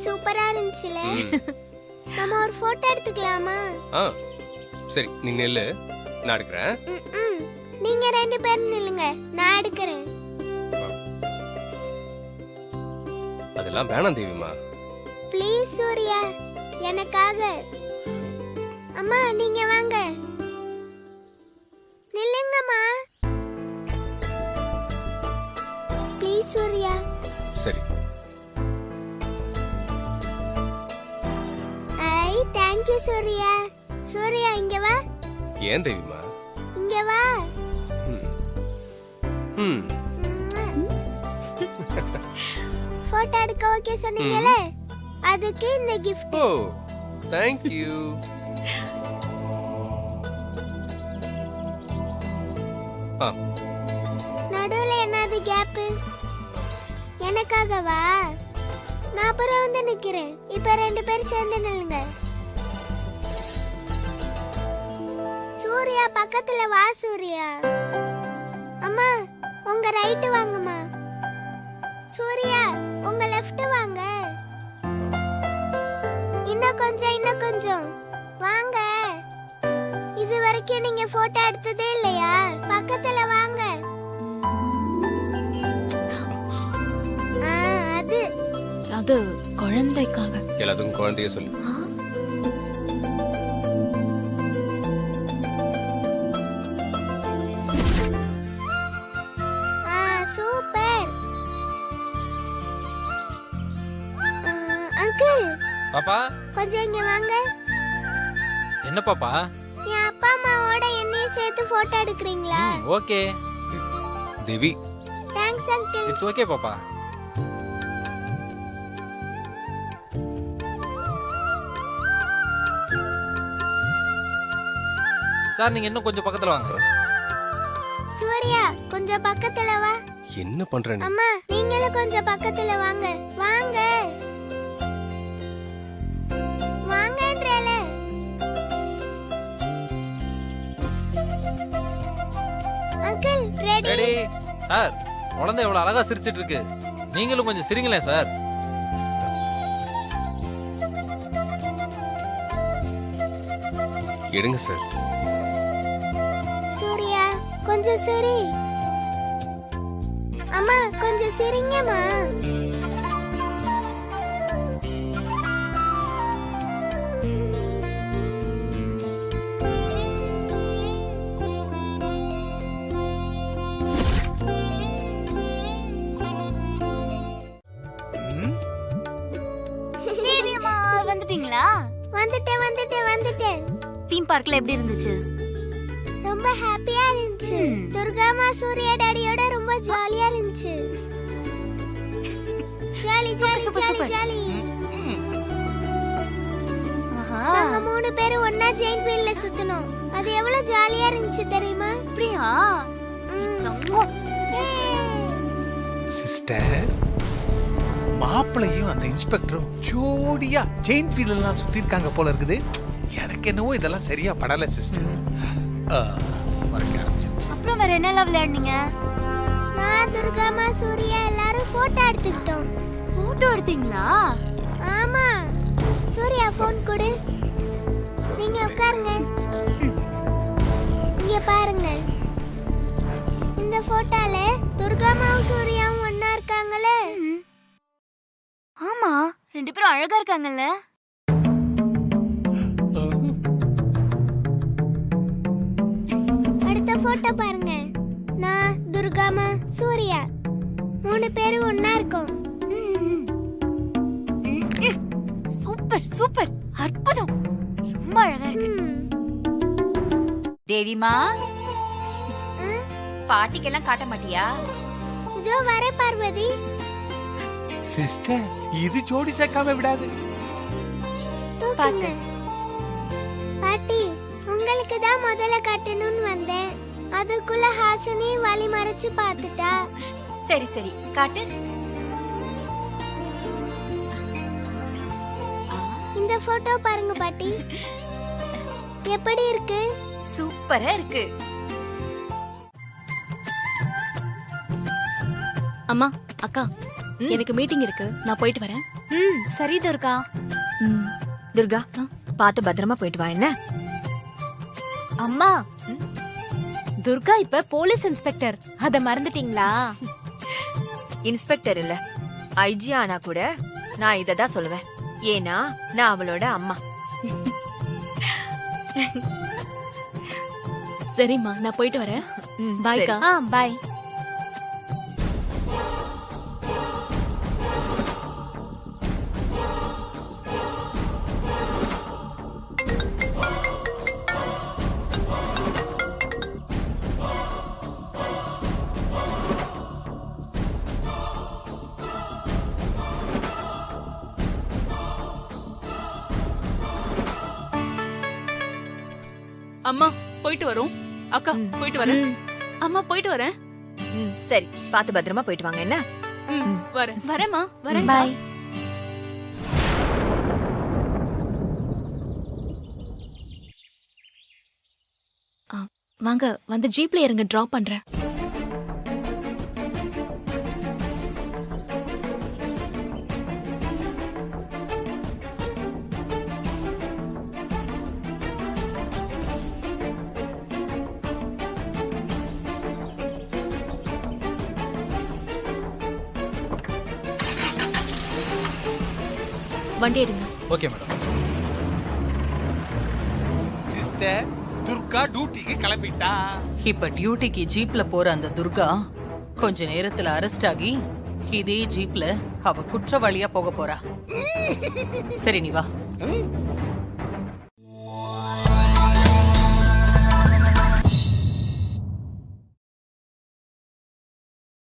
சூப்பரா இருந்துச்சுல. நம்ம ஒரு போட்டோ எடுத்துக்கலாமா? சரி நீ நெல்லு, நான் எடுக்கிறேன். நீங்க 2 பேரும் நில்லுங்க, நான் எடுக்கிறேன். அதெல்லாம் வேணாம் தேவிமா. ப்ளீஸ் சூர்யா, எனக்காக. அம்மா நீங்க வாங்க, நில்லுங்கம்மா. ப்ளீஸ் சூர்யா. சரி. I thank you Surya. Surya இங்க வா. ஏன் தேவிமா? இங்க வா. போட்டோ எடுக்க ஓகே சொன்னீங்கல, அதுக்கு இந்த gift. O thank you. நடுவுல என்னது கேப்? எனக்காகவா? நான் அப்புறம் வந்து நிக்கிறேன். இப்ப 2 பேரும் சேர்ந்து நில்லுங்க. சூர்யா பக்கத்துல வா சூர்யா. அம்மா உங்க ரைட் வாங்கம்மா. சூர்யா உங்க லெஃப்ட் வாங்க. இன்னும் கொஞ்சம் வாங்க. இது வரைக்கும் நீங்க போட்டோ எடுத்ததே இல்லையா? பக்கத்துல வாங்க. அது குழந்தைக்காக. எல்லாத்துக்கும் குழந்தைய சொல்லு. Super uncle. பாப்பா கொஞ்சம் இங்க வாங்க. என்ன பாப்பா? என் அப்பா அம்மாவோட என்னையும் சேர்த்து போட்டோ எடுக்கிறீங்களா? Okay Devi. Thanks uncle. It's okay பாப்பா. சார் நீங்க இன்னும் கொஞ்சம் பக்கத்துல வாங்க. சூர்யா கொஞ்சம் பக்கத்துல வா. என்ன பண்ற நீ? அம்மா நீங்களும் கொஞ்சம் பக்கத்துல வாங்க. வாங்க வாங்கன்றல. Uncle ready? Ready sir. குழந்தை எவ்வளவு அழகா சிரிச்சிட்டு இருக்கு. நீங்களும் கொஞ்சம் சிரிங்களேன் சார். எடுங்க சார். சூர்யா கொஞ்சம் சரி. அம்மா கொஞ்சம் சிரிங்கம்மா. வந்துட்டீங்களா? வந்துட்டேன். தீம் பார்க்ல எப்படி இருந்துச்சு? ரொம்ப ஹாப்பியா இருந்துச்சு. துர்காமா சூர்யா டாடியோட ரொம்ப ஜாலியா இருந்துச்சு. ஜாலி. நாங்க 3 பேரும் ஒண்ணா ஜெயின்ட் வீல்ல சுத்தணும். அது எவ்வளவு ஜாலியா இருந்துச்சு தெரியுமா? அப்படியா? சிஸ்டர், மாப்பிளையும் அந்த இன்ஸ்பெக்டரும் ஜோடியா ஜெயின்ட் வீல் எல்லாம் சுத்தி இருக்காங்க போல இருக்குது. எனக்கு என்னவோ இதெல்லாம் சரியா படல சிஸ்டர். மறக்க ஆரம்பிச்சிருச்சு. அப்புறம் வேற என்னெல்லாம் விளையாடுனீங்க? நான் துர்காமா சூர்யா எல்லாரும் போட்டோ எடுத்துக்கிட்டோம். போட்டோ எடுத்தீங்களா? ஆமா. சூர்யா போன் கொடு. நீங்க உட்காருங்க. இங்க பாருங்க. இந்த போட்டோல துர்காமாவும் சூர்யாவும் ஒண்ணா இருக்காங்களே. ஆமா, 2 பேரும் அழகா இருக்காங்கல்ல. அடுத்த போட்டோ பாருங்க. நான் துர்காமா சூர்யா 3 பேரும் ஒண்ணா இருக்கோம். சூப்பர் அற்புதம். ரொம்ப அழகா இருக்கு. தேவிமா, பாட்டிக்கெல்லாம் காட்ட மாட்டியா? இதோ வர பார்வதி. சிஸ்டர், இது ஜோடி சேர்க்காம விடாது. தூக்குங்க. பாட்டி உங்களுக்கு தான் முதல்ல காட்டணும்னு வந்தேன். அதுக்குள்ள ஹாசினி வழி மறைச்சு பார்த்துட்டா. சரி காட்டு. இந்த போட்டோ பாருங்க பாட்டி. எப்படி இருக்கு? சூப்பரா இருக்கு. அம்மா, அக்கா, எனக்கு மீட்டிங் இருக்கு. நான் போயிட்டு வரேன். சரி துர்கா. துர்கா பார்த்து பத்திரமா போயிட்டு வா என்ன. அம்மா, துர்கா இப்ப போலீஸ் இன்ஸ்பெக்டர். அத மறந்துட்டீங்களா? இன்ஸ்பெக்டர் இல்ல, ஐஜி ஆனா கூட நான் இத தான் சொல்லுவேன். ஏன்னா நான் அவளோட அம்மா. சரிம்மா, நான் போயிட்டு வரேன். ம், பாய்க்கா. சரி. பாய். அம்மா போயிட்டு வரோம். அக்கா போயிட்டு வரேன். அம்மா போயிட்டு வரேன். ம், சரி பார்த்து பத்திரமா போயிட்டு வாங்க என்ன. வரேன். வரேம்மா, வரேன். பாய். வாங்க, வந்து ஜீப்ல இறங்க, டிராப் பண்றேன். வண்டி எடுங்க. Okay madam. சிஸ்டர் துர்கா டியூட்டிக்கு கிளம்பிட்டா. இப்ப டியூட்டிக்கு ஜீப்ல போற அந்த துர்கா கொஞ்ச நேரத்துல அரெஸ்ட் ஆகி இதே ஜீப்ல அவ குற்றவாளியா போக போறா. சரி நீ வா.